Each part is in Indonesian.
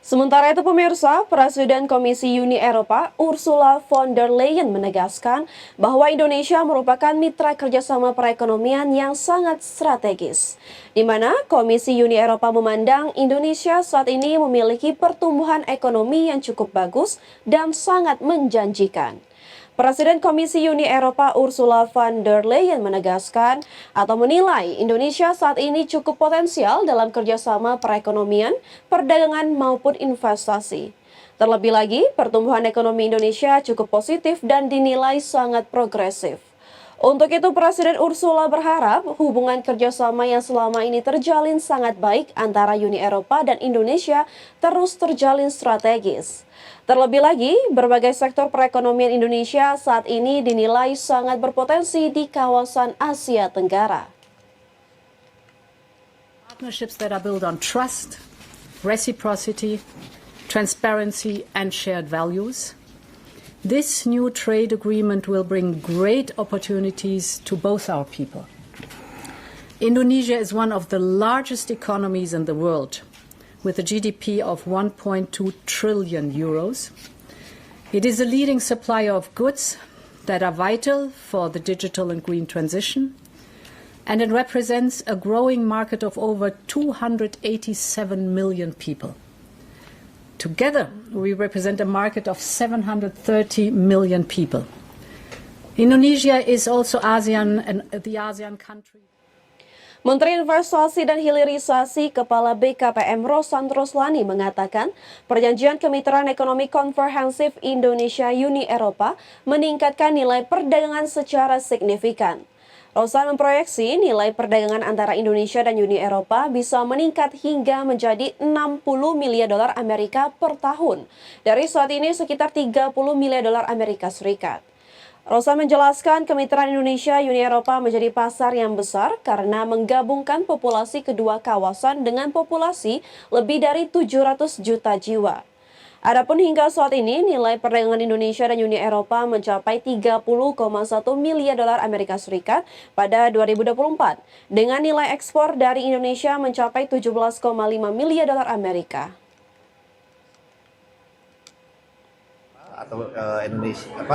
Sementara itu pemirsa, Presiden Komisi Uni Eropa Ursula von der Leyen menegaskan bahwa Indonesia merupakan mitra kerjasama perekonomian yang sangat strategis, di mana Komisi Uni Eropa memandang Indonesia saat ini memiliki pertumbuhan ekonomi yang cukup bagus dan sangat menjanjikan. Presiden Komisi Uni Eropa Ursula von der Leyen menegaskan atau menilai Indonesia saat ini cukup potensial dalam kerjasama perekonomian, perdagangan maupun investasi. Terlebih lagi, pertumbuhan ekonomi Indonesia cukup positif dan dinilai sangat progresif. Untuk itu, Presiden Ursula berharap hubungan kerjasama yang selama ini terjalin sangat baik antara Uni Eropa dan Indonesia terus terjalin strategis. Terlebih lagi, berbagai sektor perekonomian Indonesia saat ini dinilai sangat berpotensi di kawasan Asia Tenggara. Partnerships that are built on trust, reciprocity, transparency, and shared values. This new trade agreement will bring great opportunities to both our people. Indonesia is one of the largest economies in the world, with a GDP of 1.2 trillion euros. It is a leading supplier of goods that are vital for the digital and green transition, and it represents a growing market of over 287 million people. Together, we represent a market of 730 million people. Indonesia is also ASEAN and the ASEAN country. Menteri Investasi dan Hilirisasi Kepala BKPM Rosan Roslani mengatakan perjanjian kemitraan ekonomi komprehensif Indonesia-Uni Eropa meningkatkan nilai perdagangan secara signifikan. Rosan memproyeksi nilai perdagangan antara Indonesia dan Uni Eropa bisa meningkat hingga menjadi 60 miliar dolar Amerika per tahun, dari saat ini sekitar 30 miliar dolar Amerika Serikat. Rosan menjelaskan kemitraan Indonesia-Uni Eropa menjadi pasar yang besar karena menggabungkan populasi kedua kawasan dengan populasi lebih dari 700 juta jiwa. Adapun hingga saat ini nilai perdagangan Indonesia dan Uni Eropa mencapai 30,1 miliar dolar Amerika Serikat pada 2024 dengan nilai ekspor dari Indonesia mencapai 17,5 miliar dolar Amerika. Atau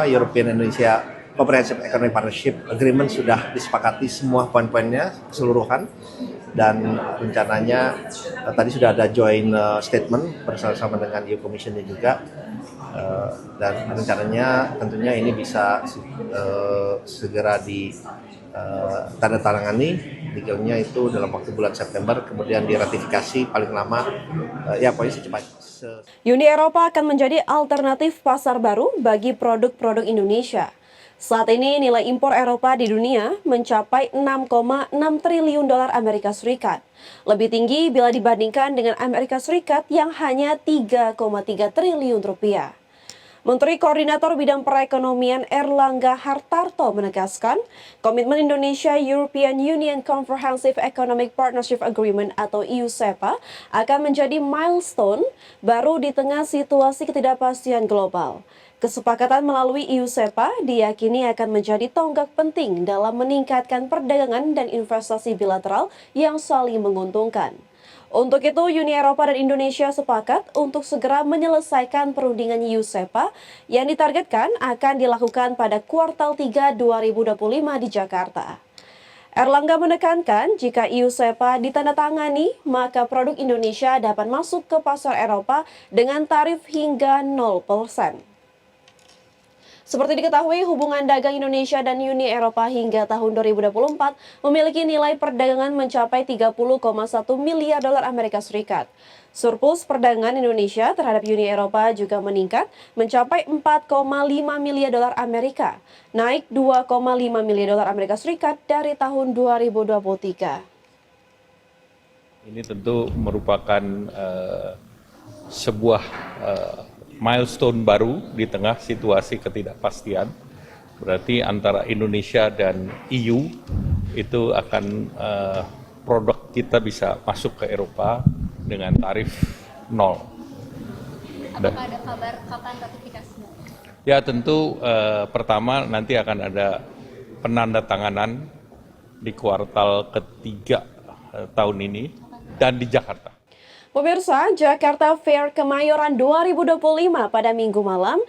European Indonesia Comprehensive Economic Partnership Agreement sudah disepakati semua poin-poinnya keseluruhan, dan rencananya tadi sudah ada joint statement bersama dengan EU Commission juga, dan rencananya tentunya ini bisa segera ditandatangani, dealnya itu dalam waktu bulan September, kemudian diratifikasi paling lama pokoknya secepatnya. Uni Eropa akan menjadi alternatif pasar baru bagi produk-produk Indonesia. Saat ini nilai impor Eropa di dunia mencapai 6,6 triliun dolar Amerika Serikat. Lebih tinggi bila dibandingkan dengan Amerika Serikat yang hanya 3,3 triliun rupiah. Menteri Koordinator Bidang Perekonomian Erlangga Hartarto menegaskan, komitmen Indonesia European Union Comprehensive Economic Partnership Agreement atau EU-SEPA akan menjadi milestone baru di tengah situasi ketidakpastian global. Kesepakatan melalui EU-SEPA diyakini akan menjadi tonggak penting dalam meningkatkan perdagangan dan investasi bilateral yang saling menguntungkan. Untuk itu, Uni Eropa dan Indonesia sepakat untuk segera menyelesaikan perundingan EU-SEPA yang ditargetkan akan dilakukan pada kuartal 3 2025 di Jakarta. Erlangga menekankan jika EU-SEPA ditandatangani, maka produk Indonesia dapat masuk ke pasar Eropa dengan tarif hingga 0%. Seperti diketahui, hubungan dagang Indonesia dan Uni Eropa hingga tahun 2024 memiliki nilai perdagangan mencapai 30,1 miliar dolar Amerika Serikat. Surplus perdagangan Indonesia terhadap Uni Eropa juga meningkat mencapai 4,5 miliar dolar Amerika, naik 2,5 miliar dolar Amerika Serikat dari tahun 2023. Ini tentu merupakan sebuah milestone baru di tengah situasi ketidakpastian. Berarti antara Indonesia dan EU itu akan produk kita bisa masuk ke Eropa dengan tarif 0. Apakah ada kabar kapan ratifikasinya? Ya tentu pertama nanti akan ada penandatanganan di kuartal ketiga tahun ini dan di Jakarta. Pemirsa, Jakarta Fair Kemayoran 2025 pada Minggu malam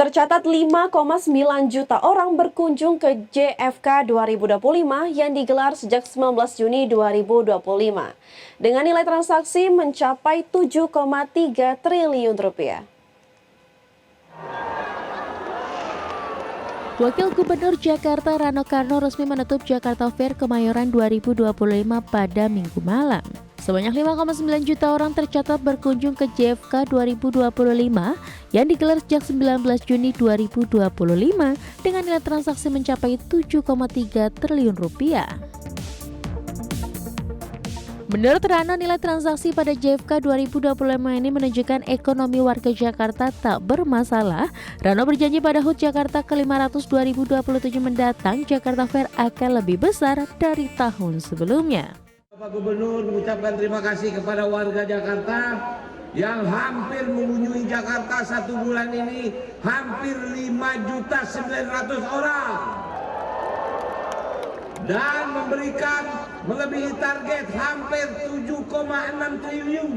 tercatat 5,9 juta orang berkunjung ke JFK 2025 yang digelar sejak 19 Juni 2025 dengan nilai transaksi mencapai 7,3 triliun rupiah. Wakil Gubernur Jakarta Rano Karno resmi menutup Jakarta Fair Kemayoran 2025 pada Minggu malam. Sebanyak 5,9 juta orang tercatat berkunjung ke JFK 2025 yang digelar sejak 19 Juni 2025 dengan nilai transaksi mencapai 7,3 triliun rupiah. Menurut Rano, nilai transaksi pada JFK 2025 ini menunjukkan ekonomi warga Jakarta tak bermasalah. Rano berjanji pada HUT Jakarta ke-500 2027 mendatang, Jakarta Fair akan lebih besar dari tahun sebelumnya. Bapak Gubernur mengucapkan terima kasih kepada warga Jakarta yang hampir mengunjungi Jakarta 1 bulan ini, hampir 5.900.000 orang. Dan memberikan melebihi target hampir 7,6 triliun.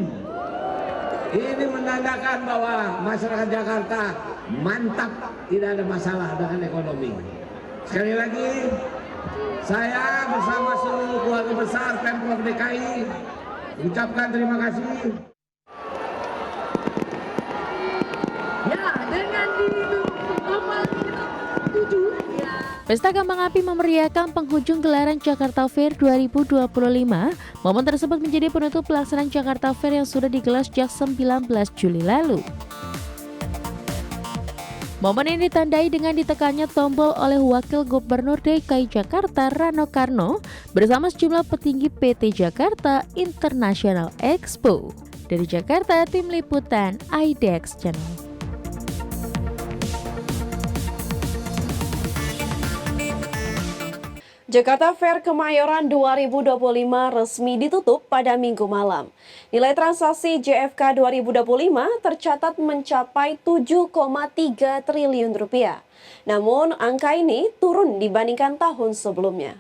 Ini menandakan bahwa masyarakat Jakarta mantap, tidak ada masalah dengan ekonomi. Sekali lagi, saya bersama seluruh keluarga besar Pemprov DKI mengucapkan terima kasih. Ya, dengan Pesta Kembang Api memeriahkan penghujung gelaran Jakarta Fair 2025. Momen tersebut menjadi penutup pelaksanaan Jakarta Fair yang sudah digelar sejak 19 Juli lalu. Momen ini ditandai dengan ditekannya tombol oleh Wakil Gubernur DKI Jakarta Rano Karno bersama sejumlah petinggi PT Jakarta International Expo. Dari Jakarta, Tim Liputan IDX Channel. Jakarta Fair Kemayoran 2025 resmi ditutup pada Minggu malam. Nilai transaksi JFK 2025 tercatat mencapai 7,3 triliun rupiah. Namun angka ini turun dibandingkan tahun sebelumnya.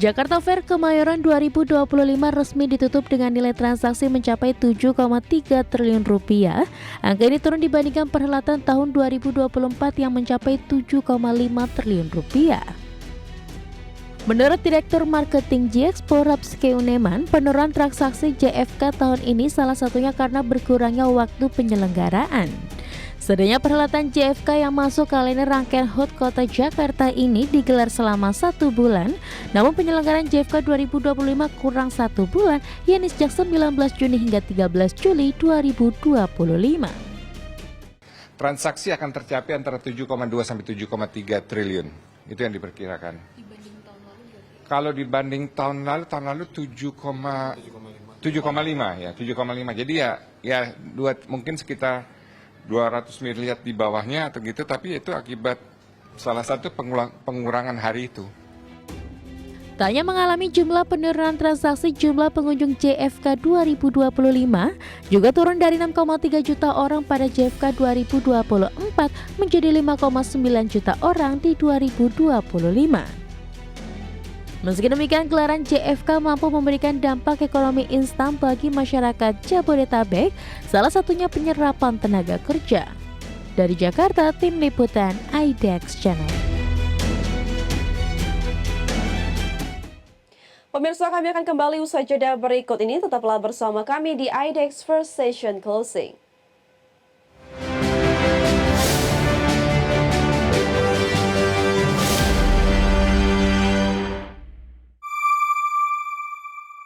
Jakarta Fair Kemayoran 2025 resmi ditutup dengan nilai transaksi mencapai 7,3 triliun rupiah. Angka ini turun dibandingkan perhelatan tahun 2024 yang mencapai 7,5 triliun rupiah. Menurut Direktur Marketing J-Expo Rapske Uneman, penurunan transaksi JFK tahun ini salah satunya karena berkurangnya waktu penyelenggaraan. Sedangkan perhelatan JFK yang masuk kalender rangkaian HUT Kota Jakarta ini digelar selama 1 bulan, namun penyelenggaraan JFK 2025 kurang 1 bulan, yakni sejak 19 Juni hingga 13 Juli 2025. Transaksi akan tercapai antara 7,2 sampai 7,3 triliun. Itu yang diperkirakan. Kalau dibanding tahun lalu 7,5 ya, 7,5. Jadi ya mungkin sekitar 200 miliar di bawahnya atau gitu, tapi itu akibat salah satu pengurangan hari itu. Tak hanya mengalami jumlah penurunan transaksi, jumlah pengunjung JFK 2025 juga turun dari 6,3 juta orang pada JFK 2024 menjadi 5,9 juta orang di 2025. Meski demikian, gelaran JFK mampu memberikan dampak ekonomi instan bagi masyarakat Jabodetabek, salah satunya penyerapan tenaga kerja. Dari Jakarta, Tim Liputan IDX Channel. Pemirsa, kami akan kembali usai jeda berikut ini. Tetaplah bersama kami di IDX First Session Closing.